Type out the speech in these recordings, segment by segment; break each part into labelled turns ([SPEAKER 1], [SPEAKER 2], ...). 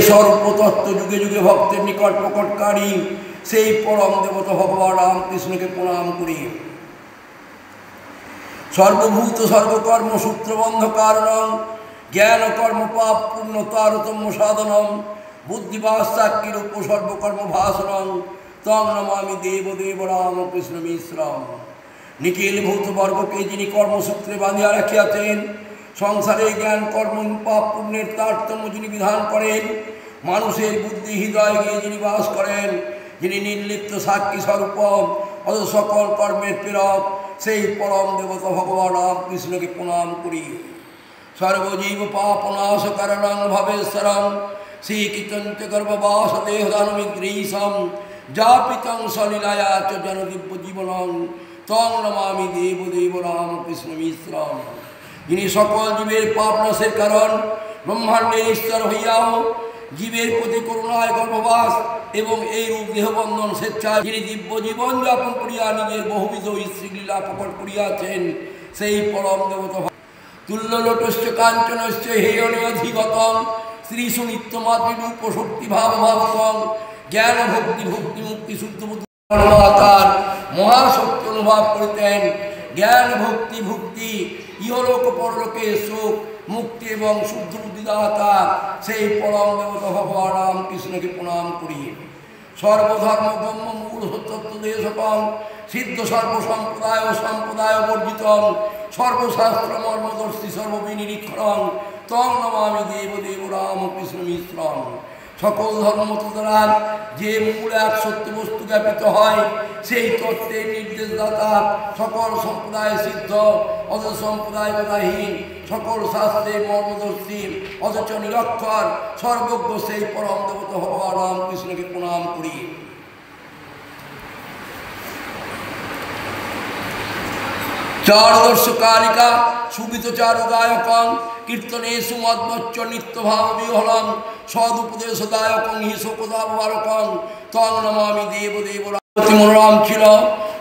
[SPEAKER 1] সর্বতত্ত্ব যুগে যুগে ভক্তের নিকট প্রকটকারী সেই পরম দেবতা ভগবান রামকৃষ্ণকে প্রণাম করি। সর্বভূত সর্বকর্ম সূত্রবন্ধ কারণং জ্ঞান কর্ম পাপ পূর্ণ তারতম্য সাধনম বুদ্ধিবাসাক্ষীর উপসর্বকর্ম ভাষণং তং নমামি দেবদেব রামকৃষ্ণ মিশ্রম। নিখিল ভূতবর্গকে যিনি কর্মসূত্রে বাঁধিয়া রাখিয়াছেন, সংসারে জ্ঞান কর্ম পাপ পুণ্যের তারতম্য যিনি বিধান করেন, মানুষের বুদ্ধি হৃদয়ে গিয়ে যিনি বাস করেন, যিনি নির্লিপ্ত সাক্ষী স্বরূপ অত সকল কর্মের প্রেরক সেই পরম দেবতা ভগবান রামকৃষ্ণকে প্রণাম করি। সর্বজীব পাপনাশ কারণং ভবেশ্বরং শ্রীকৃতঞ্চ গর্ভবাস দেহদানমিদ্রীশম যাপিতং সলীলায়া চ জন দিব্য জীবনং তং নমামি দেবদেব রামকৃষ্ণ মিশ্রম। যিনি সকল জীবের পাপ নাশের কারণ, ব্রহ্মাণ্ডের ঈশ্বর হইয়াও জীবের প্রতি করুণায় গর্ভবাস এবং এই রূপ দেহবন্ধন স্বেচ্ছায় যিনি দিব্য জীবন যাপন করিয়া নিজের বহুবিধ শ্রীলীলা প্রকট করিয়াছেন সেই পরম দেবতা। তুল্য লোটস্য কাঞ্চনস্য হেয়নিয়ধিগতং শ্রী সুনিত্য মাতৃরূপ শক্তি ভাব ভাবকং জ্ঞান ভক্তি ভক্তি মুক্তি শুদ্ধ তার মহাশক্তি অনুভব করিতেন। জ্ঞান ভক্তি ভক্তি ইহলোক পরলোকে সুখ মুক্তি এবং শুদ্ধ বুদ্ধিদাতা সেই পরম দেবতা ভগবান রামকৃষ্ণকে প্রণাম করি। সর্বধর্ম ব্রহ্ম মূল সত্যত্ব দেশকং সিদ্ধ সর্বসম্প্রদায় সম্প্রদায় বর্জিতং সর্বশাস্ত্র মর্মদর্শী সর্ববিনিরীক্ষণং তং নমামি দেবদেব রামকৃষ্ণ মিশ্রম। সকল ধর্ম দ্বারা যে মূল এক সত্য বস্তু জ্ঞাপিত হয় সেই তত্ত্বের নির্দেশদাতা, সকল সম্প্রদায় সিদ্ধ অথচ সম্প্রদায়হীন, সকল শাস্ত্রের মর্মদর্শী অথচ নিরক্ষর সর্বজ্ঞ সেই পরম দেবতা ভগবান রামকৃষ্ণকে প্রণাম করি। চারদর্শ কালিকা সুবিত চারু গায়কং কীর্তনেষু মদ্বচ্চ নিত্যভাব বিহলং সদুপদেশদায়কং হি শোকদাবরকং তং নমামি দেবদেব। মনোরম ছিল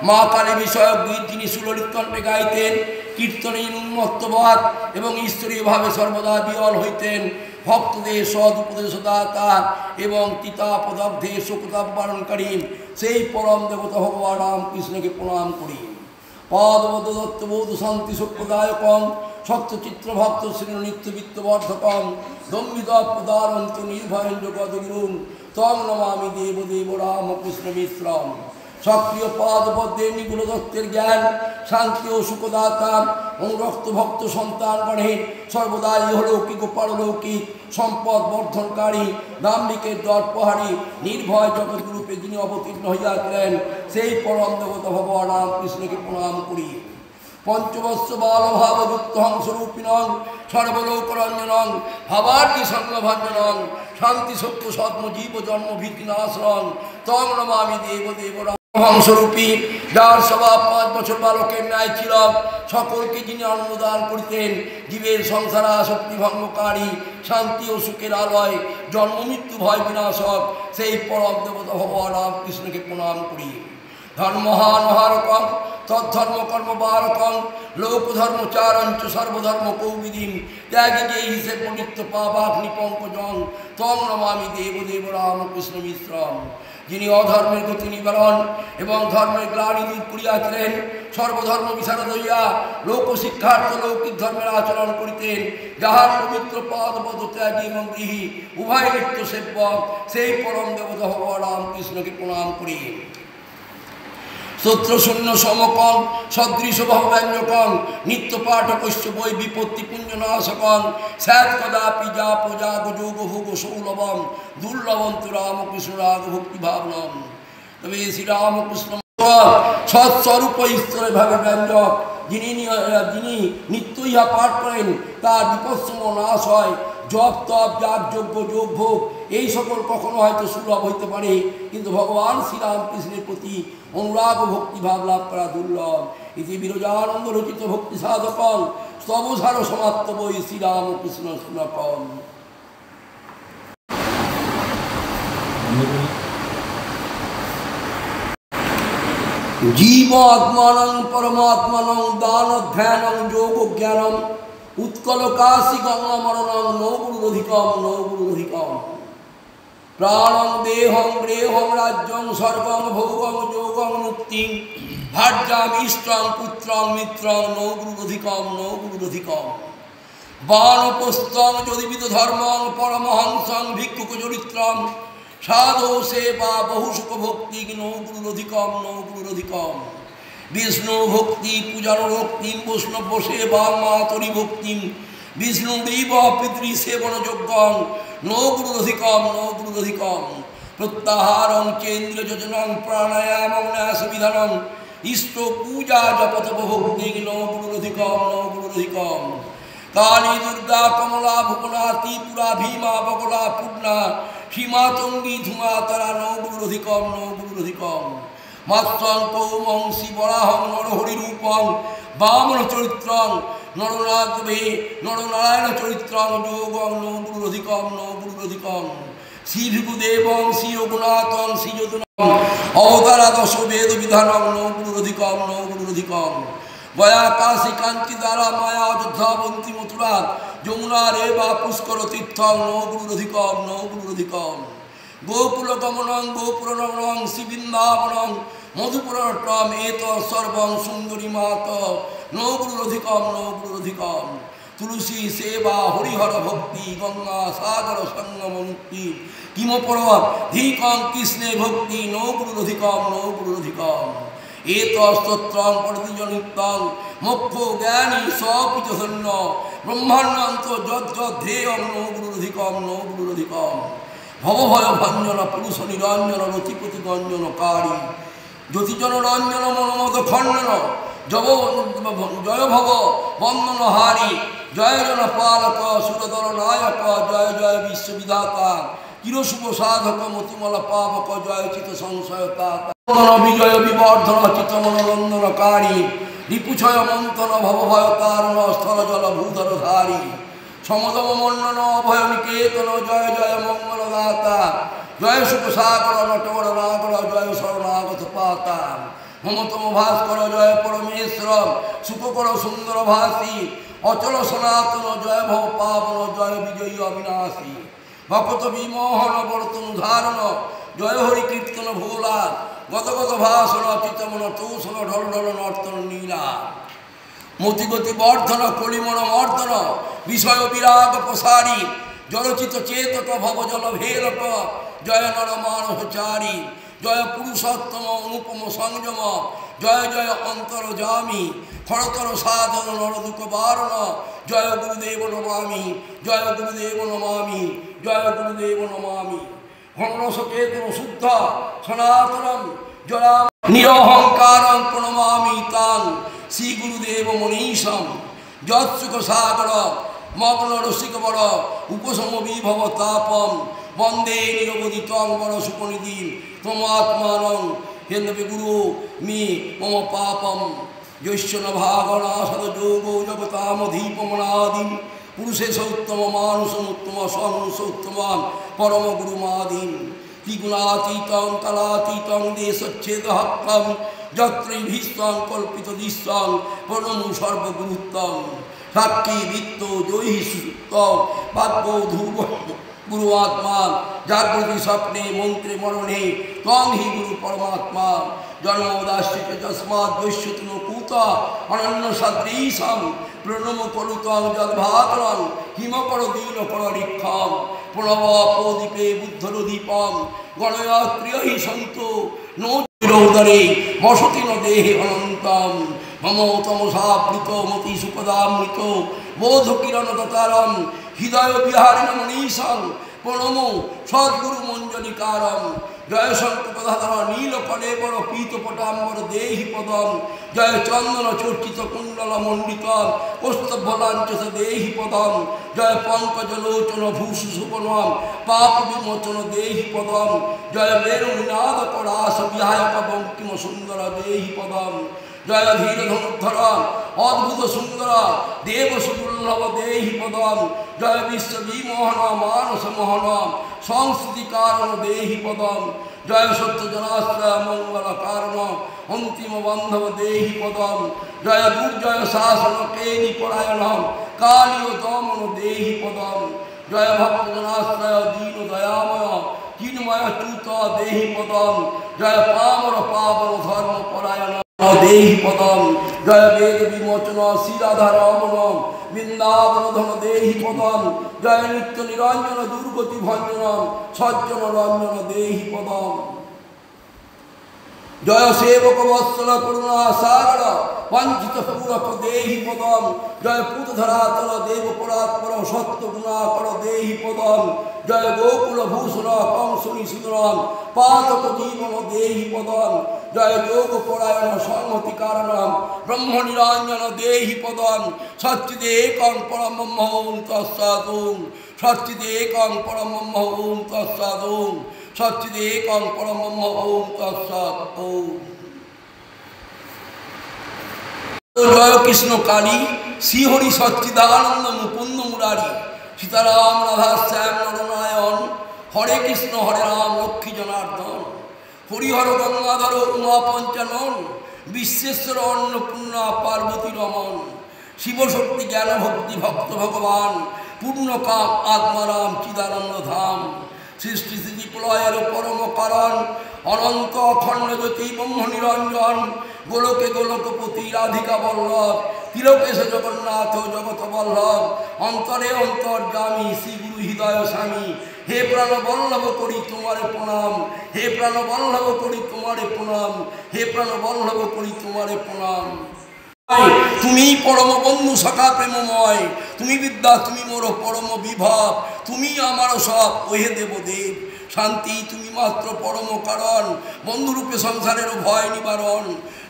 [SPEAKER 1] মা কালী বিষয়ক গীত যিনি সুললিত কণ্ঠে গাইতেন, কীর্তনে উন্মত্তবাদ এবং ঈশ্বরীয়ভাবে সর্বদা বিহল হইতেন। ভক্তদের সদুপদেশদাতা এবং তিতাপদগ্ধে শোকতাপ বারণকারী সেই পরম দেবতা ভগবান রামকৃষ্ণকে প্রণাম করি। পদবদ দত্তবোধ শান্তি সত্যদায়কং সত্যচিত্র ভক্ত শ্রী নিত্যবিত্তবর্ধকং দম্ভিদপ্রদারন্ত নির্ভয়ন জগদ্গুরুং তং নমামি দেবদেব রামকৃষ্ণ মিশ্রম। সক্রিয় পদবদ্ধে নিগুণ দত্তের জ্ঞান শান্তি ও সুখদাতা অনুরক্ত ভক্ত সন্তানগণের সর্বদা ইহলৌকিক ও পারলৌকিক সম্পদ বর্ধনকারী দাম্ভিকের দর্পহারী নির্ভয় জগৎরূপে যিনি অবতীর্ণ হইয়াছিলেন সেই পরম দেবতা ভগবান রামকৃষ্ণকে প্রণাম করি। পঞ্চবৎস বালভাবযুক্ত হংসরূপিণং সর্বলোকরঞ্জনং ভাবার্থী সঙ্গভঞ্জনং শান্তি সত্য সত্ম জীব জন্ম ভীতিনাশনং তং নমামি দেবদেব। হংসরূপী যার স্বভাব 5 বছর বালকের ন্যায় ছিল, সকলকে যিনি অন্নদান করিতেন, জীবের সংসার আসক্তি ভঙ্গকারী শান্তি ও সুখের আলয় জন্ম মৃত্যু ভয় বিনাশক সেই পরম দেবতা ভগবান রামকৃষ্ণকে প্রণাম করি। ধর্মহান হারকং তদ্ধর্ম কর্ম বারকং লোকধর্মচারঞ্চ সর্বধর্ম কৌবিদিম ত্যাগী যে হিসেব নিত্য পাবাগ্নি পঙ্কজং তং নমামি দেবদেব রামকৃষ্ণ মিশ্রম। যিনি অধর্মের গতি নিবারণ এবং ধর্মের গ্লানি দূর করিয়াছিলেন, সর্বধর্ম বিশারদ হইয়া লোকশিক্ষার্থ লৌকিক ধর্মের আচরণ করিতেন, যাহার পবিত্র পদপদ ত্যাগী এবং গৃহী উভয় নিত্য সেব্যক সেই পরম দেবতা ভগবান রামকৃষ্ণকে প্রণাম করি। শত্রুশূন্য সমকং সদৃশ ভবব্যঞ্জকং নিত্য পাঠকস্য বৈ বিপত্তি পুঞ্জনাশকং স্যাৎ কদাপি যা প্রজা যোগ ভোগ সৌলভম দুর্লভন্ত রামকৃষ্ণ রাগ ভক্তি ভাবনম। তবে শ্রীরামকৃষ্ণ সৎস্বরূপ ঈশ্বরের ভাবে ব্যঞ্জক, যিনি নিত্য ইহা পাঠ করেন তার বিপৎসম নাশ হয়। জপ তপ যাগ যজ্ঞ যোগ ভোগ এই সকল কখনো হয়তো সুলভ হইতে পারে, কিন্তু ভগবান শ্রীরামকৃষ্ণের প্রতি অনুরাগ ও ভক্তিভাব লাভ করা দুর্লভ। ইতি বিরজানন্দ রচিত ভক্তি সাধকং স্তবসার সমাপ্ত বই শ্রীরামকৃষ্ণ শুনকং। জীব আত্মানং পরমাত্মানং দান ধ্যানং যোগ জ্ঞানম উৎকল কাশী গঙ্গা মরণং নৌগুরুরধিকম নৌগুরুরধিকম। प्राणं देहं ब्रेहं राज्यं स्वर्गं भोगं योगं मुक्तिं भार्याम् इष्टं पुत्रं मित्रं नो गुरुरधिकं नो गुरुरधिकं बाणपुस्तं यदिविद धर्मं परमहंसं भिक्षुकचरित्रं साधो सेवा बहुसुख भक्ति नो गुरुरधिकं नो गुरुरधिकं विष्णु भक्ति पूजन भक्ति वैष्णव सेवा मातरि भक्ति विष्णु देव पितृ सेवन यज्ञं नो गुरुरधिकं नो गुरुरधिकं प्रत्याहारं चेन्द्र योजनं प्राणायामं न्यासविधानं इष्ट पूजा जपत भक्ति नो गुरुरधिकं नो गुरुरधिकं काली दुर्गा कमला भुवना त्रिपुरा भीमा बगला पूर्णा सीमा तंगी धुमातरा नो गुरुरधिकं नो गुरुरधिकं मत्स्यं कौमं शिवराहं नरहरिरूपं वामन चरित्रं नरनागवे नरनारायण चरित्रं योगं नो गुरुरधिकं नो गुरुरधिकं श्री विभुदेवं श्री रघुनाथं श्री यदुनाथं अवतारा दश वेद विधानं नो गुरुरधिकं नो गुरुरधिकं गया काशी कांची द्वारा माया अयोध्या बंती मथुरा यमुना रेवा पुष्कर तीर्थं नो गुरुरधिकं नो गुरुरधिकं गोकुल गमनं गोपुरनगरं श्रीवृन्दावनं मधुपुरनटं एतत् सर्वं सुंदरी मात नो गुरुरधिकं नो गुरुरधिकं तुलसी सेवा हरिहर भक्ति गंगा सागर संगम मुक्ति किमपरधिकं कृष्णे भक्ति नो गुरुरधिकं नो गुरुरधिकं एतस्तोत्रं प्रतिजनितं मोक्षो ज्ञानी सपिचसन्न ब्रह्माण्डं यद्यद्धेयं नो गुरुरधिकं नो गुरुरधिकं भवभय भंजन पुरुष निरंजन रतिपति गंजनकारी ज्योतिजन रंजन मनमद खंडन जय भव वंदनहारी जय जन पालक सुरदर नायक जय जय विश्वविधाता चिरशुभ साधक मतिमल पावक जय चित संशयता विजय विवर्धन चितमन रंजनकारी रिपुक्षय मंथन भवभय तारण स्थल जल भूधरधारी समदम मण्डन अभय निकेतन जय जय मंगलदाता जय सुख सागर नटवर नागर जय शरणागत पाता ममतम भास्कर जय परमेश्वर सुखकर सुंदर भासी अचल सनातन जय भव पावन जय विजयी अविनाशी भक्त विमोहन वर्तन धारण जय हरि कीर्तन भोला गदगद भाषण चितमन तोषण ढल ढल नर्तन नीला मोतिगति वर्धन कलिमन मर्दन विषय विराग प्रसारी जलचित चेतक भव जल भेलक जय नर मानसचारी जय पुरुषोत्तम अनुपम संयम जय जय अंतरजामी खड़तर साधन नर दुख वारण जय गुरुदेव नमामि जय गुरुदेव नमामि जय गुरुदेव नमामि हंसचेतन शुद्ध सनातनम जया निरहंकारं प्रणमामि तां श्री गुरुदेव मनीषम जत्सुख सागर मग्न रसिक वर उपशम विभव तापम वंदे निरवधितं वर सुखनिधि त्वमात्मानं हेन्दवे गुरु मे मम पापम यस्य न भागनाशद योगो जगतामधीपमनादिं पुरुषेशोत्तम मानुषमुत्तम स्वानुषोत्तमान् परम गुरुमादिं त्रिगुणातीतं कलातीतं देशच्छेदहक्तं यत्रैभिस्तां कल्पितदिस्तां प्रणमो सर्वगुरुत्तं साक्षी वित्तो जोहि सुत्तो भाग्यो ध्रुव गुरुआत्मा जागृति स्वप्ने मंत्रे मरणे त्वं हि गुरु परमात्मा जन्मोदास्य च तस्मात् वैश्यतनो पूता अनन्य सदृशं प्रणमो कलुतं जलभातरं हिमकर दीनकर रिक्षां प्रणवापोदीपे बुद्धरदीपं गणयात्र्यहि सन्तो नो चिरोदरे वसति न देहे अनन्तं मम तमसावृत मति सुखदामृत बोधकिरण दतारं हृदय विहारिण मनीषं प्रणमो सद्गुरु मंजलिकारं जय शंकरधर नीलकलेवर पीतपटाम्बर देहि पदम जय चंदन चोर्चित कुंडल मंडित कौस्तभलांचस देहि पदम जय पंकजलोचन भूषुशुभनम पाप विमोचन देहि पदम जय वेणुनाद कलास विहायक बंकिम सुंदर देहि पदम जय धीर धनुधर अद्भुत सुंदर देव सुदुर्लभ देहि पदम जय विश्व विमोहन मानस मोहन संस्कृति कारण देहि पदम जय सत्य जनाश्रय मंगल कारण अंतिम बंधव देहि पदम जय दुर्जय शासन केनि परायण कालियो दमन देहि पदम जय भक्त जनाश्रय दीन दयामय চ্যুত দেহি পদম জয় পামর পাবন ধর্ম পরায়ণ দেহি পদম জয় বেদ বিমোচন শিরাধার অমন বৃন্দাবন ধন দেহি পদম জয় নিত্য নিরঞ্জন দুর্গতি ভঞ্জন সজ্জন রঞ্জন দেহি পদম জয় সেবক বৎসল করুণা সাগর পঞ্চিত পূরক দেহি পদম জয় পুত ধরাতল দেব পরাৎপর সত্য গুণাকর দেহি পদম জয় গোকুল ভূষণ কংসুনি সুতরাং পাতক জীবন দেহি পদম জয় যোগ পরায়ণ সংহতি কারণম ব্রহ্ম নিরঞ্জন দেহি পদম সচ্চিদে একং পরম ব্রহ্ম ওম তৎসৎ ওম সচ্চিদে একং পরম ব্রহ্ম ওম তৎসৎ ওম সচ্চিদে একং পরম ব্রহ্ম ওম তৎসৎ ওম। জয় কৃষ্ণ কালী শ্রীহরি সচ্চিদানন্দ মুকুন্দ মুরারি সীতারাম রাধা শ্যাম নরনারায়ণ হরে কৃষ্ণ হরে রাম লক্ষ্মী জনার্দন হরিহর গঙ্গাধর উমা পঞ্চানন বিশ্বেশ্বর অন্নপূর্ণা পার্বতী রমন শিবশক্তি জ্ঞান ভক্তি ভক্ত ভগবান পূর্ণকাম আত্মারাম চিদানন্দ ধাম সৃষ্টি স্থিতি প্রলয়ের পরম কারণ অনন্ত অখণ্ড জ্যোতি ব্রহ্ম নিরঞ্জন গোলকে গোলকপতি রাধিকা বল্লভ তিলকেশ জগন্নাথ জগত বল্লভ অন্তরে অন্তর্যামী শ্রী গুরু হৃদয় স্বামী হে প্রাণ বল্লভ করি তোমারে প্রণাম হে প্রাণ বল্লভ করি তোমারে প্রণাম হে প্রাণ বল্লভ করি তোমারে প্রণাম। তুমি পরম বন্ধু সখা প্রেমময় তুমি বিদ্যা তুমি মোর পরম বিভব তুমি আমার সব ওহে দেবদেব শান্তি তুমি মাত্র পরম কারণ বন্ধুরূপে সংসারের ভয় নিবারণ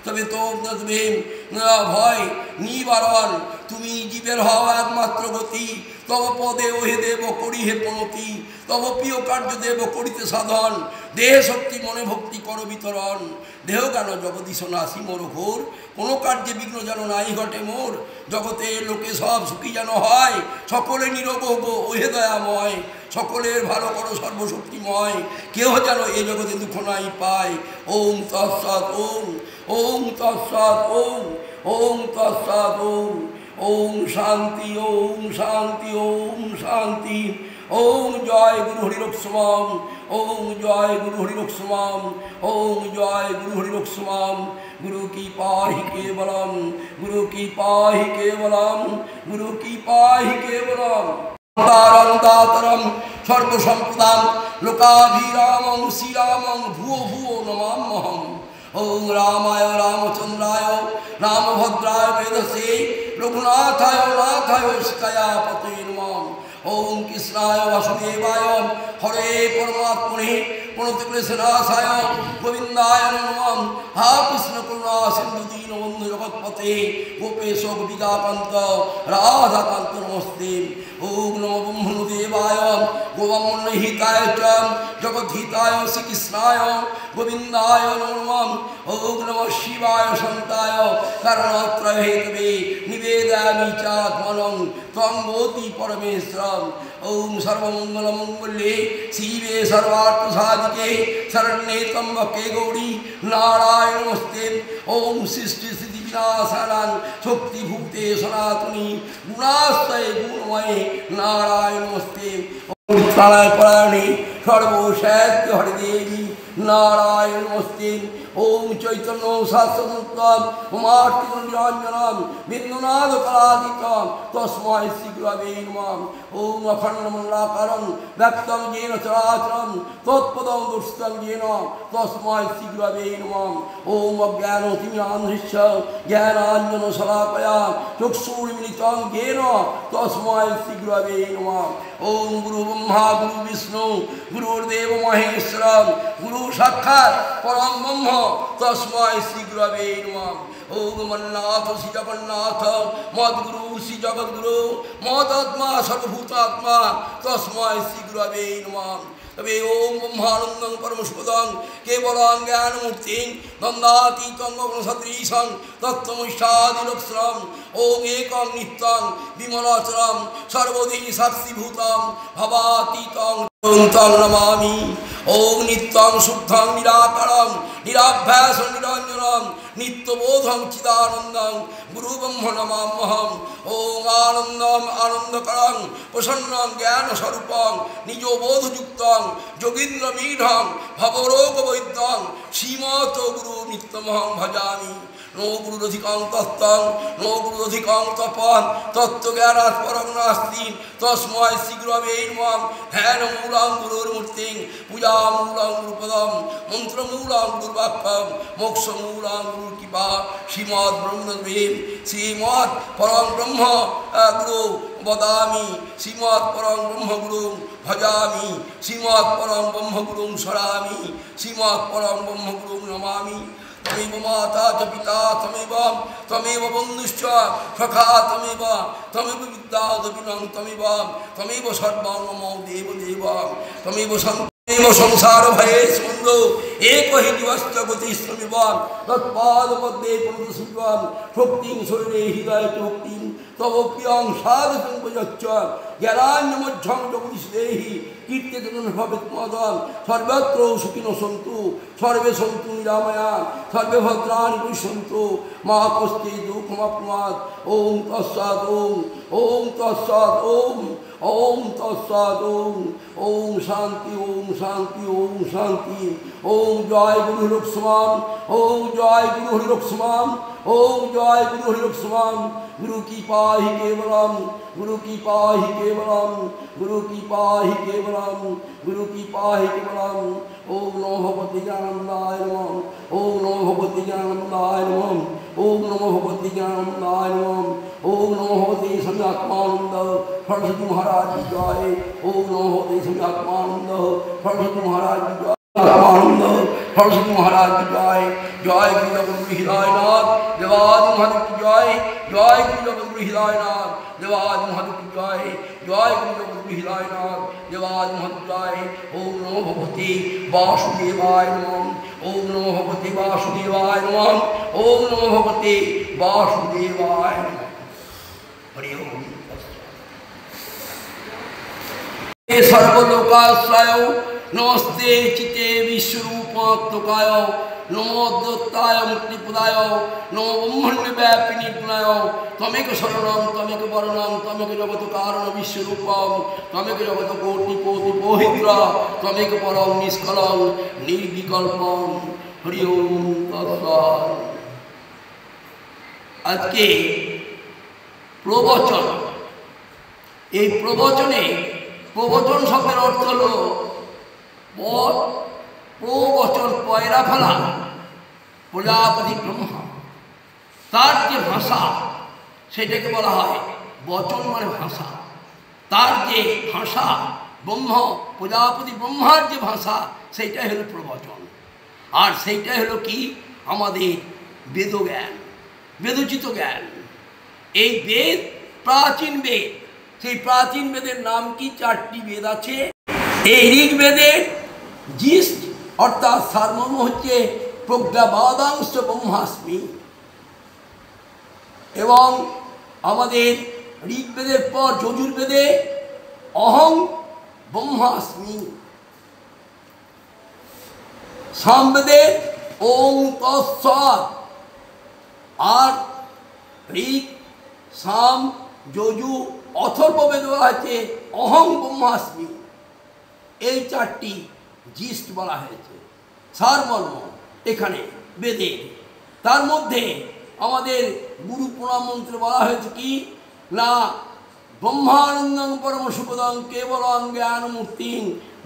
[SPEAKER 1] তবে তো ভয় নিবারণ তুমি জীবের হও একমাত্র গতি তব পদে ওহে দেব করি হে প্রণতি তব প্রিয় কার্য দেব করিতে সাধন দেহে শক্তি মনে ভক্তি কর বিতরণ দেহ জ্ঞান জগদীশ নাসি মোর ঘোর কোনো কার্যে বিঘ্ন যেন নাই ঘটে মোর জগতে লোকে সব সুখী যেন হয় সকলে নিরোগ ওহে দয়াময় সকলের ভালো করো সর্বশক্তিময় কেহ যেন এ জগতে দুঃখ নাই পায় ওম তৎসৎ ওম ওম তৎসৎ ওম ওম তৎসৎ ওম ওম শান্তি ওম শান্তি ওম শান্তি ওম জয় গুরু হরিরোক্সমাম ওম জয় গুরু হরিরোক্সমাম ওম জয় গুরু হরিরোক্সমাম गुरु की पाहि केवलम गुरु की पाहि केवलम गुरु की पाहि केवलम तारं दातरं सर्वसंपदां लोकाभिरामं श्रीरामं भुवो भुवो नमाम्यहम् ओम रामाय रामचंद्राय रामभद्राय वेदसे रघुनाथाय नाथाय सीताया पते नमः ओम कृष्णाय वासुदेवाय हरे परमात्मने प्रणतक्लेशनाशाय गोविंदाय नमः हा कृष्ण करुणा सिंधु दीनबंधु जगत्पते गोपेश गोपिकाकांत राधाकांत नमस्ते ओम नमो ब्रह्मदेवाय गोवामन्नहिताय च जगद्धिताय श्रीकृष्णाय गोविंदाय नमः ओम नमः शिवाय शांताय कारणत्रय हेतवे निवेदयामि चात्मनं त्वं गोति परमेश्वरम् ओम सर्वमंगल मंगल्ये शिवे सर्वार्थ साधिके शरण्ये त्र्यंबके गौरी नारायण नमस्ते ओम सृष्टि स्थिति विनाशानां शक्तिभूते सनातनी गुणाश्रये गुणमये नारायण नमस्ते ओम प्राणाय परायणे सर्वशक्ति हरिदेवी नारायण नमस्ते ओम चैतन्य शास्त्रदत्तम उमार्तिक निरंजनम बिंदुनाद कलादितम तस्मै श्री गुरवे नमः ओम अखंडमंडलाकारं व्यक्तं येन चराचरं तत्पदं दर्शितं येन तस्मै श्री गुरवे नमः ओम अज्ञानतिमिरान्धस्य ज्ञानाञ्जनशलाकया चक्षुर्मिलितं येन तस्मै श्री गुरवे नमः ओम गुरु ब्रह्मा गुरु विष्णु गुरुर्देव महेश्वर गुरु साक्षात् परम ब्रह्म तस्मै श्री गुरवे नमः ओम मन्नाथ श्री जगन्नाथ मद्गुरु श्री जगद्गुरु मदात्मा सर्वभूतात्मा तस्मै श्री गुरवे नमः तबे ओम ब्रह्मानंदं परमसुखदं केवलं ज्ञानमूर्तिं द्वन्द्वातीतं गगनसदृशं तत्त्वमस्यादिलक्षणं ओम एकं नित्यं विमलाचलं सर्वदि साक्षीभूतं भवातीतं तं नमामि ओम नित्यं शुद्धं निराकारं निराभ्यासं निरञ्जनं नित्यबोधं चिदानन्दं गुरुब्रह्म नमाम्यहम् ओम आनन्दं आनन्दकरं प्रसन्नं ज्ञानस्वरूपं निजोबोधयुक्तं যোগীন্দ্র মীঢ়ং ভবরোগ বৈদ্যং শ্রীমত গুরু নিত্যমহং ভজামি নো গুরুরধিকং তত্ত্বং নো গুরুরধিকং তপন তত্ত্বজ্ঞানাৎ পরং নাস্তি তস্মৈ শীঘ্রমে নমঃ ধ্যানমূলং গুরুর্মূর্তিং পূজামূলং গুরুপদম মন্ত্রমূলং গুরুবাক্যম মোক্ষমূলং গুরুকৃপা শ্রীমদ্ ব্রহ্মদেব শ্রীমৎ পরং ব্রহ্ম গুরু বদামি শ্রীমৎ পরং ব্রহ্ম গুরুং ভজামি শ্রীমৎ পরং ব্রহ্ম গুরুং স্মরামি শ্রীমৎ পরং ব্রহ্ম গুরুং নমামি তমেব মাতা চ পিতা তমেব বন্ধুশ্চ সখা তমেব বিদ্যা দবিনং তমেব সর্বং মম দেব তমেব সংসার ভয়ে স্কন্দ এক হি দিবশ্চ গতিস্তমেব তৎপাদ পদ্মে প্রদসুত্বম শক্তিং শরীরে হৃদয় চক্তিং তব প্রিয়ং সাধুং প্রযচ্চ জ্ঞানান্যমধ্যং জগদীশদেহি কীর্তিতন ভবেৎমদম সর্বত্র সুখিনো সন্তু সর্বে সন্তু নিরাময়া সর্বে ভদ্রাণি পশ্যন্তু মা কস্তে দুঃখমাপ্নুয়াৎ ওম তৎসৎ ওম তৎসৎ ওম তৎসৎ ওম শান্তি ওম শান্তি ওম শান্তি ওম জয় গুরু হরিলক্ষ্মণ ওম জয় গুরু হরিলক্ষ্মণ ओम जय गुरु हरिलक्ष्मण गुरु की पाहि केवलम गुरु की पाहि केवलम गुरु की पाहि केवलम गुरु की पाहि केवलम ओम नमो भगवते ज्ञानंदाय नमः ओम नमो भगवते ज्ञानंदाय नमः ओम नमो भगवते ज्ञानंदाय नमः ओम नमो भगवते सम्यक्मानंद सरस्वती महाराज की जय ओम नमो भगवते सम्यक्मानंद सरस्वती महाराज की जय आनंद सरस्वती महाराज की जय जय गुरु हृदयनाथ देवादि महादेव की जय गुरु हृदयनाथ देवादि महादेव की जय गुरु हृदयनाथ देवादि महादेव जय ओम नमो भगवते वासुदेवाय नमः ओम नमो भगवते वासुदेवाय नमः ओम नमो भगवते वासुदेवाय नमः हरि ओम सर्वलोकाश्रय नमस्ते चिते विश्वरूपात्मकाय नमो दत्ताय मुक्तिप्रदाय नमो ब्रह्मांड व्यापिनी गुणाय तमेक शरणं तमेक वरणं तमेक जगत कारण विश्वरूपं तमेक जगत कोटि कोटि पवित्र तमेक परं निष्कलं निर्विकल्पं हरि ओम तत्सत् आज के प्रवचन এই প্রবচনে প্রবচন শব্দের অর্থ হল প্রবচন পয়রা ফেলা প্রজাপতি ব্রহ্মা তার যে ভাষা সেটাকে বলা হয় বচন মানে ভাষা তার যে ভাষা ব্রহ্ম প্রজাপতি ব্রহ্মার যে ভাষা সেইটাই হলো প্রবচন আর সেইটাই হলো কি আমাদের বেদজ্ঞান বেদোচিত জ্ঞান এই বেদ প্রাচীন বেদ সেই প্রাচীন বেদের নাম কি চারটি বেদ আছে এই ঋগ্বেদের জিষ্ট অর্থাৎ সারমর্ম হচ্ছে প্রজ্ঞাবাদাংশ ব্রহ্মাস্মি এবং আমাদের ঋগ্বেদের পর যজুর্বেদে অহং ব্রহ্মাস্মি সামবেদে ওং তৎসৎ আর ঋগ সাম যজু অথর্ববেদ বলা হয়েছে অহং ব্রহ্মাস্মি এই চারটি জিষ্ট বলা হয়েছে সারমর্ম এখানে বেদে তার মধ্যে আমাদের গুরু প্রণাম মন্ত্রে বলা হয়েছে কি না ব্রহ্মানন্দং পরম সুখদং কেবলং জ্ঞানমূর্তিং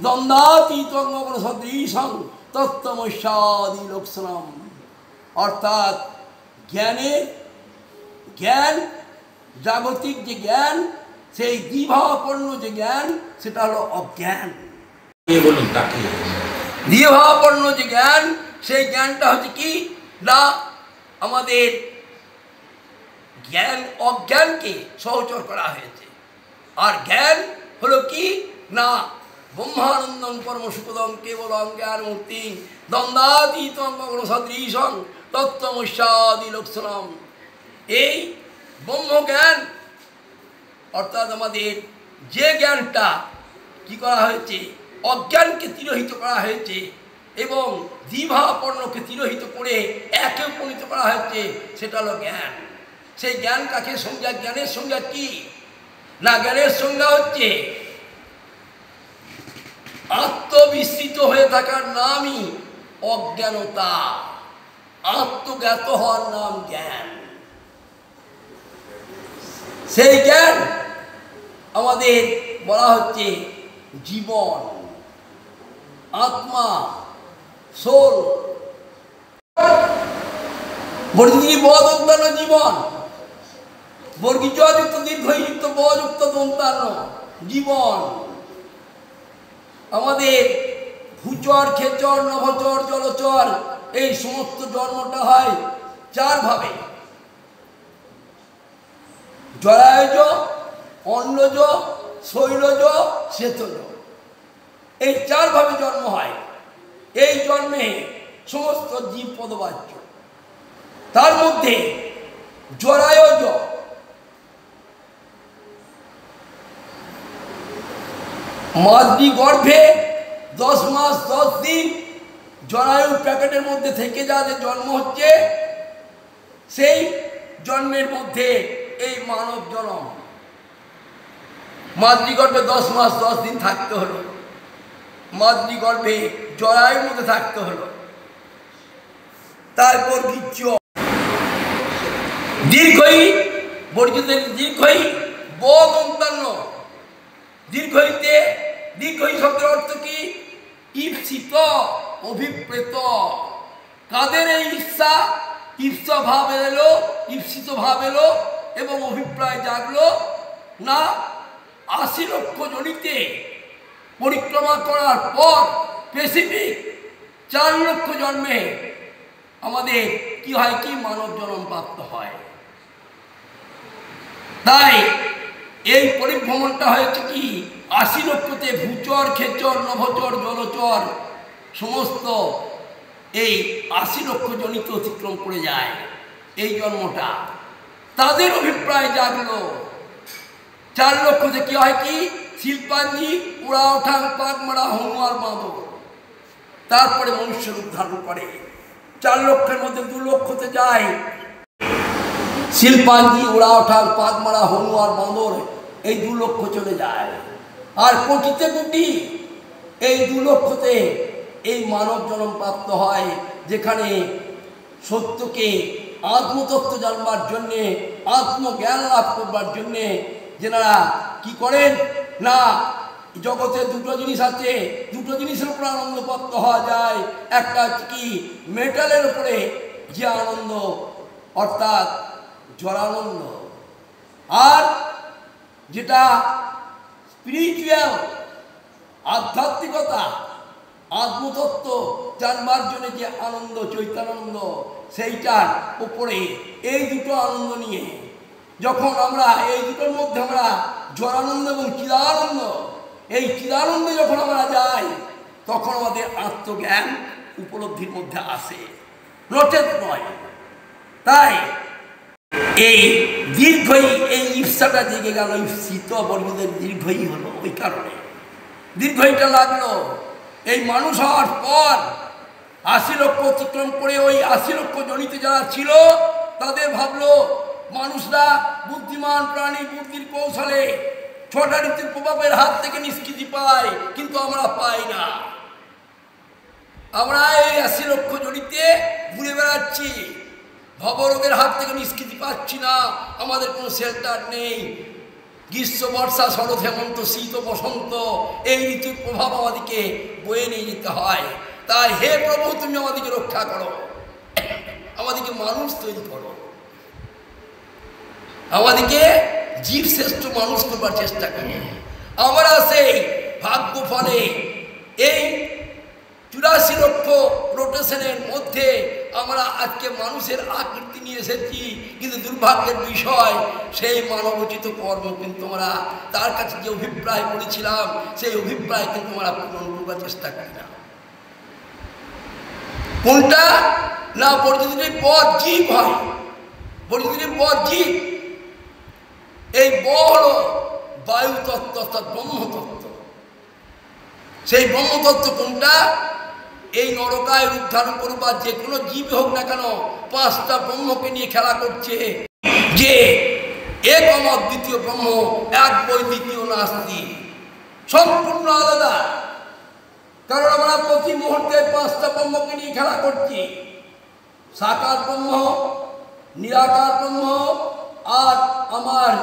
[SPEAKER 1] দ্বন্দ্বাতীতং সদৃশং তত্ত্বমস্যাদি লক্ষণম অর্থাৎ জ্ঞান জাগতিক যে জ্ঞান সেই দ্বিভাবাপন্ন যে জ্ঞান সেটা হলো অজ্ঞান দ্বিভাবাপন্ন যে জ্ঞান সেই জ্ঞানটা হচ্ছে কি না আমাদের জ্ঞান অজ্ঞানকে সহচর করা হয়েছে আর জ্ঞান হলো কি না ব্রহ্মানন্দং পরম সুখদং কেবলং জ্ঞানমূর্তি দ্বন্দ্বাতীতং সদৃশং তত্ত্বমস্যাদি লক্ষণম এই ব্রহ্মজ্ঞান অর্থাৎ আমাদের যে জ্ঞানটা কি করা হয়েছে অজ্ঞানকে তিরোহিত করা হয়েছে এবং দ্বিভাবাপন্নকে তিরোহিত করে একে উপনীত করা হয়েছে সেটা হলো জ্ঞান সেই জ্ঞান কাকে সংজ্ঞা জ্ঞানের সংজ্ঞা কি না জ্ঞানের সংজ্ঞা হচ্ছে আত্মবিস্মৃত হয়ে থাকার নামই অজ্ঞানতা, আত্মজ্ঞাত হওয়ার নাম জ্ঞান। সেই জ্ঞান আমাদের বলা হচ্ছে জীবন, আত্মা, সোল। বর্গী বদন্তান্ন জীবন, বর্গী যুক্ত দীর্ঘযুক্ত বযুক্ত দন্তান্ন জীবন। আমাদের ভূচর, খেচর, নভচর, জলচর এই সমস্ত জন্মটা হয় চার ভাবে: জরায়ুজ, অন্নজ, শৈলজ, শ্বেতজ। এই চার ভাবে জন্ম হয়। এই জন্মে সমস্ত জীব পদবাচ্য। তার মধ্যে জরায়ুজ মাতৃ গর্ভে 10 মাস 10 দিন জরায়ু প্যাকেটের মধ্যে থেকে যাদের জন্ম হচ্ছে, সেই জন্মের মধ্যে এই মানব জন্ম। মাতৃগর্ভে 10 মাস 10 দিন থাকতে হলো, মাতৃগর্ভে জরায়ুর মধ্যে থাকতে হলো। তারপর গিচ্ছ দীর্ঘই, বর্গীদের দীর্ঘই বদন্তান্ন। দীর্ঘইতে, দীর্ঘই শব্দের অর্থ কি? ঈপ্সিত, অভিপ্রেত। কাদের এই ঈর্ষা, ঈর্ষা ভাব এলো, ঈপ্সিত ভাব এলো এবং অভিপ্রায় জাগলো? না, 80 লক্ষ জনিতে পরিক্রমা করার পর স্পেসিফিক 4 লক্ষ জন্মে আমাদের কি হয়, কি মানব জন্ম প্রাপ্ত হয়। তাই এই পরিভ্রমণটা হয়েছে কি 80 লক্ষতে ভূচর, খেচর, নভচর, জলচর সমস্ত এই 80 লক্ষ জনিত অতিক্রম করে যায় এই জন্মটা। তাদের অভিপ্রায় জাগলো। 4 লক্ষতে কি হয়, কি শিল্পাঞ্জি, উড়া ওঠাং, পাক মারা, হনুয়ার বাঁদর। তারপরে মনুষ্য রূপ ধারণ করে। 4 লক্ষের মধ্যে 2 লক্ষতে যায় শিল্পাঞ্জি, উড়া ওঠাং, পাক মারা, হনুয়ার বাঁদর। এই 2 লক্ষ চলে যায়। আর কোটিতে কোটি এই 2 লক্ষতে এই মানব জন্ম প্রাপ্ত হয়, যেখানে সত্যকে আত্মতত্ত্ব জানবার জন্যে, আত্মজ্ঞান লাভ করবার জন্যে যেনারা কি করেন না, জগতে দুটো জিনিস আছে, দুটো জিনিসের উপরে আনন্দ প্রাপ্ত হওয়া যায়। একটা হচ্ছে কি মেটালের উপরে যে আনন্দ, অর্থাৎ জড়ানন্দ, আর যেটা স্পিরিচুয়াল আধ্যাত্মিকতা, আত্মতত্ত্ব জানবার জন্য যে আনন্দ, চৈতন্যানন্দ, সেইটার উপরে এই দুটো আনন্দ নিয়ে যখন আমরা এই দুটোর মধ্যে আমরা জড়ানন্দ এবং চিদানন্দ, এই চিদানন্দে যখন আমরা যাই, তখন আমাদের আত্মজ্ঞান উপলব্ধির মধ্যে আসে, নচেত নয়। তাই এই দীর্ঘই, এই ঈর্ষাটা জেগে গেল, ঈপ্সিত বর্গদের দীর্ঘই হলো। ওই কারণে দীর্ঘইটা লাগলো। এই মানুষ হওয়ার পর 80 লক্ষ অতিক্রম করে ওই 80 লক্ষ জনিতে যারা ছিল, তাদের ভাবলো মানুষরা বুদ্ধিমান প্রাণী, বুদ্ধির কৌশলে 6টা ঋতুর প্রভাবের হাত থেকে নিষ্কৃতি পায়, কিন্তু আমরা পাই না। আমরা এই 80 লক্ষ জনিতে ঘুরে বেড়াচ্ছি, ভবরোগের হাত থেকে নিষ্কৃতি পাচ্ছি না। আমাদের কোনো শেল্টার নেই। গ্রীষ্ম, বর্ষা, শরৎ, হেমন্ত, শীত, বসন্ত এই ঋতুর প্রভাব আমাদেরকে বয়ে নিয়ে যেতে হয়। তাই হে প্রভু, তুমি আমাদেরকে রক্ষা করো, আমাদেরকে মানুষ তৈরি করো, আমাদেরকে জীব শ্রেষ্ঠ মানুষ করবার চেষ্টা করো। আমরা সেই ভাগ্য ফলে এই 84 লক্ষ রোটেশনের মধ্যে আমরা আজকে মানুষের আকৃতি নিয়ে এসেছি, কিন্তু দুর্ভাগ্যের বিষয় সেই মানবোচিত কর্ম কিন্তু আমরা তার কাছে যে অভিপ্রায় করেছিলাম, সেই অভিপ্রায় কিন্তু আমরা পূরণ করবার চেষ্টা করি না। কোনটা না, বর্জিত পদ জীব হয়, বর্জিত পদ জীব। এই ব হল বায়ু তত্ত্ব, অর্থাৎ ব্রহ্মতত্ত্ব। সেই ব্রহ্মতত্ত্ব কোনটা? এই নরকায় রূপ ধারণ করবার যে কোনো জীব হোক না কেন, 5টা ব্রহ্মকে নিয়ে খেলা করছে, যে এক অমত দ্বিতীয় ব্রহ্ম, এক বই দ্বিতীয় নাস্তি, সম্পূর্ণ আলাদা। কারণ আমরা প্রতি মুহূর্তে পাঁচটা ব্রহ্মকে নিয়ে খেলা করছি। সাকার ব্রহ্ম, নিরাকার ব্রহ্ম, আর আমার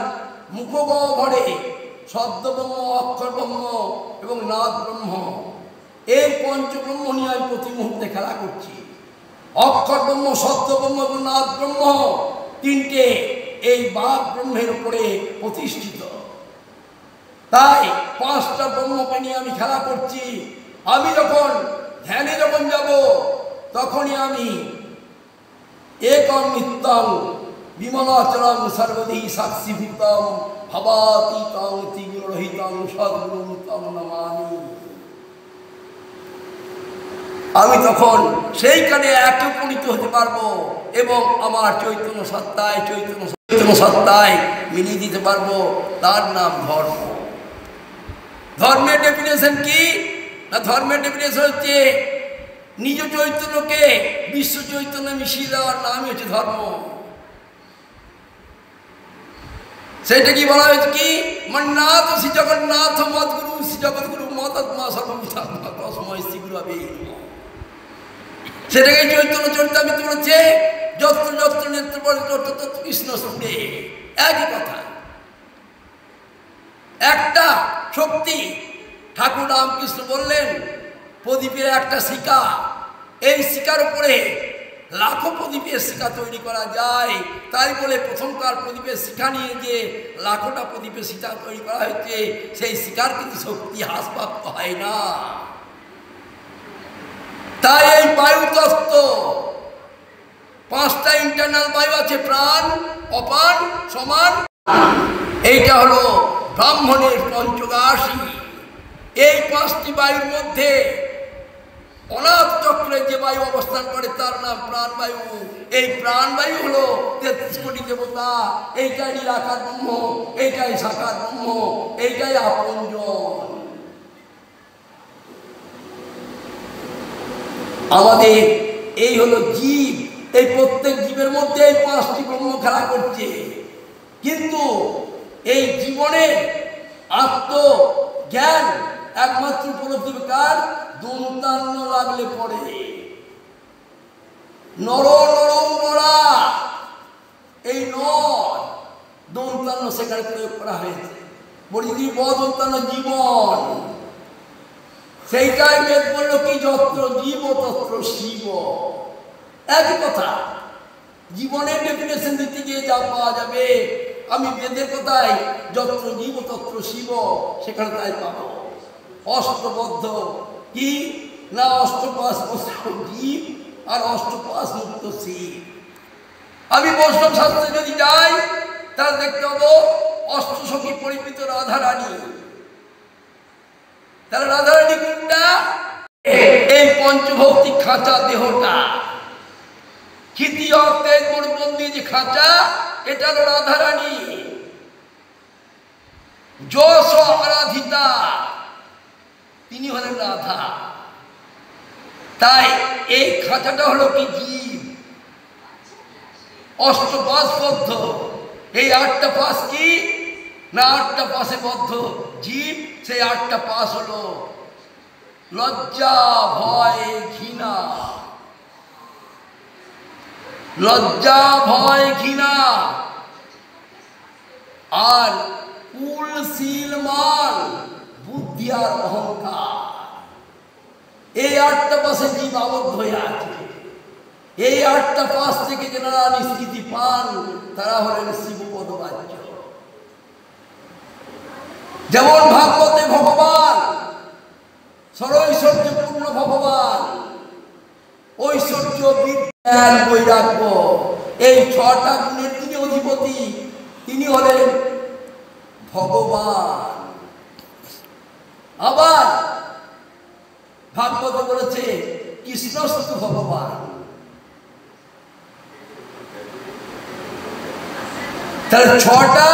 [SPEAKER 1] মুখগহ্বরে শব্দ ব্রহ্ম, অক্ষর ব্রহ্ম এবং নাদ ব্রহ্ম। এই পঞ্চব্রহ্ম নিয়ে আমি প্রতি মুহূর্তে খেলা করছি। অক্ষর ব্রহ্ম, শব্দ ব্রহ্ম এবং নাদ ব্রহ্ম তিনটে এই বাক ব্রহ্মের উপরে প্রতিষ্ঠিত। তাই পাঁচটা ব্রহ্মকে নিয়ে আমি খেলা করছি। আমি যখন ধ্যানে যখন যাব তখনই আমি একং নিত্যং বিমলাচলং সর্বদি সাক্ষীভূতং ভবাতীতং ত্রিগুণরহিতং সদ্গুরুং তং নমামি। আমি তখন সেইখানে একে উপনীত হতে পারবো এবং আমার চৈতন্য সত্তায় মিলিয়ে দিতে পারবো। তার নাম ধর্ম। ধর্মের ডেফিনেশন কি না? ধর্মের ডেফিনেশন হচ্ছে নিজ চৈতন্যকে বিশ্ব চৈতন্য মিশিয়ে দেওয়ার নামই হচ্ছে ধর্ম। সেটা কি বলা হয়েছে কি? মন্নাথ শ্রী জগন্নাথ মদগুরু শ্রী জগৎগুরু মদাত্মা সর্বভূতাত্মা তস্মৈ শ্রী গুরবে নমঃ। সেটাকে চৈতন্য চরিতামৃত বলেছে যত্র যত্র নেত্র পড়ে তত্র তত্র কৃষ্ণ সুরে। একই কথা, একটা শক্তি। ঠাকুর রামকৃষ্ণ বললেন প্রদীপের একটা শিকা, এই শিকার উপরে লাখো প্রদীপের শিকা তৈরি করা যায়। তাই বলে প্রথমকার প্রদীপের শিখা নিয়ে যে লাখোটা প্রদীপের শিখা তৈরি করা হয়েছে, সেই শিকার কিন্তু শক্তি হ্রাসপ্রাপ্ত হয় না। তাই এই বায়ু তত্ত্ব, পাঁচটা ইন্টারনাল বায়ু আছে, প্রাণ, অপান, সমান। এইটা হলো ব্রাহ্মণের পঞ্চগাসী। এই পাঁচটি বায়ুর মধ্যে অনাথ চক্রে যে বায়ু অবস্থান করে তার নাম প্রাণবায়ু। এই প্রাণবায়ু হলো 33 কোটি দেবতা। এইটাই নিরাকার ব্রহ্ম, এইটাই সাকার ব্রহ্ম, এইটাই আপনজন। আমাদের এই হলো জীব। এই প্রত্যেক জীবের মধ্যে এই পাঁচটি ব্রহ্ম খেলা করছে। কিন্তু এই জীবনের আত্মজ্ঞান একমাত্র উপলব্ধি কার? দন্তান্ন লাগলে পড়ে। নর নরম নরা, এই নর দন্তান্ন সেখানে প্রয়োগ করা হয়েছে। বলি বদন্তান্ন জীবন। সেইটাই বেদ বলল কি? যত্র জীব তত্র শিব। একই কথা। জীবনের ডেফিনেশন দিতে গিয়ে যা পাওয়া যাবে, আমি বেদের কথায় যত্র জীব তত্র শিব সেখানে তাই পাবো। অষ্টবদ্ধ কি না? অষ্টপাশ জীব আর অষ্টপাশ মুক্ত শিব। আমি বৈষ্ণব শাস্ত্রে যদি যাই তাহলে দেখতে পাবো অষ্টসখী পরিবৃত রাধারানী। তাহলে রাধারানী কোনটা? এই পঞ্চভৌতিক খাঁচা দেহটা, ক্ষিতি অর্থের গোড়বন্দি যে খাঁচা, এটা হলো রাধারানী। যশ আরাধিতা, তিনি হলেন রাধা। তাই এই খাঁচাটা হলো কি? জীব। অষ্টপাশবদ্ধ। এই 8টা পাশ কি না? 8টা পাশে বদ্ধ জীব। সেই 8টা পাশ হলো লজ্জা, ভয়, ঘৃণা। লজ্জা, ভয়, ঘৃণা আর কুল, শীল, মান, বুদ্ধি আর অহংকার। এই 8টা পাশে জীব আবদ্ধ হয়ে আছে। এই 8টা পাশ থেকে যারা নিষ্কৃতি পান তারা হলেন শিবপদবাচ্য। যেমন ভাগবতে ভগবান সরৈশ্বর্যপূর্ণ ভগবান, ঐশ্বর্য, বিজ্ঞান, বৈরাগ্য, এই 6টা গুণের তিনি অধিপতি। তিনি হলেন ভগবান। আবার ভাগবত বলেছে কৃষ্ণস্তু ভগবান। তাহলে 6টা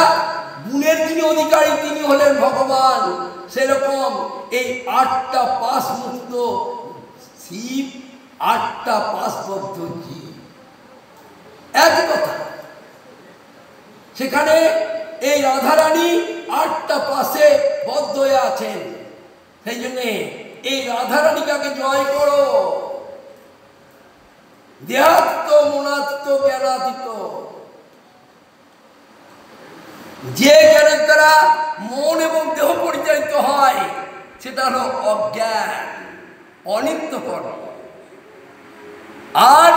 [SPEAKER 1] গুণের যিনি অধিকারী তিনি হলেন ভগবান। সেরকম এই 8টা পাশ মুক্ত শিব, 8টা পাশবদ্ধ জীব। একই কথা। সেখানে এই রাধারানী 8টা পাশে বদ্ধ হয়ে আছেন। সেই জন্যে এই রাধারানিকাকে জয় করো। দেহাত্ম মনাত্ম জ্ঞানাতীত, যে জ্ঞানের দ্বারা মন এবং দেহ পরিচালিত হয় সেটা হলো অজ্ঞান, অনিত্য কর্ম। আর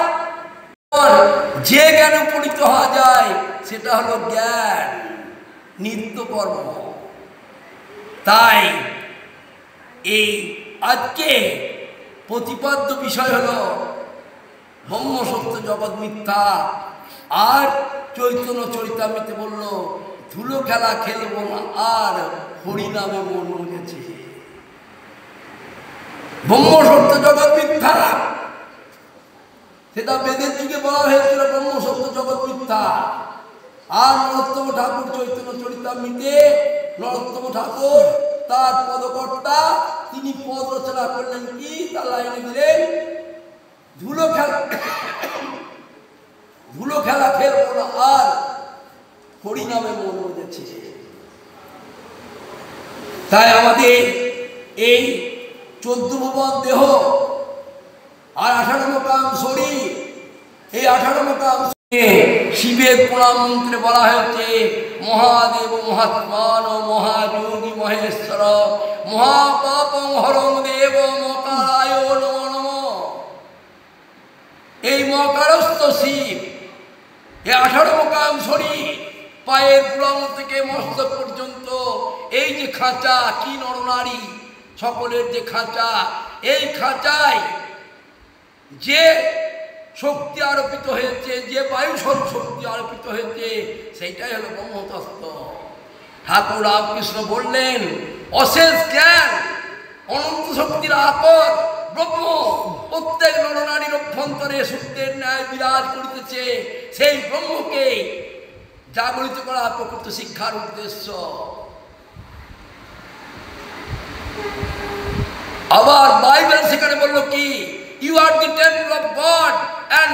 [SPEAKER 1] যে জ্ঞানে উপনীত হওয়া যায় সেটা হলো জ্ঞান, নিত্য কর্ম। তাই এই আজকে প্রতিপাদ্য বিষয় হলো ব্রহ্ম সত্য জগৎ মিথ্যা। আর চৈতন্য চরিতামৃতে বলল ধুলো খেলা খেলবো না, আর হরিনামে মন গেছে। ব্রহ্ম সত্য জগৎ মিথ্যা, সেটা বেদের যুগে বলা হয়েছিল ব্রহ্ম সত্য জগৎ মিথ্যা। আর নরোত্তম ঠাকুর চৈতন্য চরিতামৃতে নরোত্তম ঠাকুর তার পদকর্তা, তিনি পদ রচনা করলেন কি, তার লাইনে দিলেন ধুলো খেলা খেলবো না, আর হরিনামে মন গেছে। তাই আমাদের এই 14 ভুবন দেহ আর 18 মোকাম শরীর, এই 18 মোকাম শিবের প্রণাম মন্ত্রে বলা হয়েছে মহাদেব মহাত্মান মহাযোগী মহেশ্বর মহাপাপং হরং দেব মকারায় নমো নমঃ। এই মকারস্থ শিব, এই 18 মোকাম শরীর, পায়ের পুরাম থেকে মস্তক পর্যন্ত এই যে খাঁচা, কি নরনারী সকলের যে খাঁচা, এই খাঁচায় যে শক্তি আরোপিত হয়েছে, যে বায়ু স্বরূপ শক্তি আরোপিত হয়েছে, সেইটাই হলো ব্রহ্মতত্ত্ব। ঠাকুর রামকৃষ্ণ বললেন অশেষ জ্ঞান অনন্ত শক্তির আকর ব্রহ্ম প্রত্যেক নরনারীর অভ্যন্তরে সূর্যের ন্যায় বিরাজ করিতেছে। সেই ব্রহ্মকে জাগরিত করা প্রকৃত শিক্ষার উদ্দেশ্য। আবার বাইবেল সেখানে বলল কি, you are the temple of God and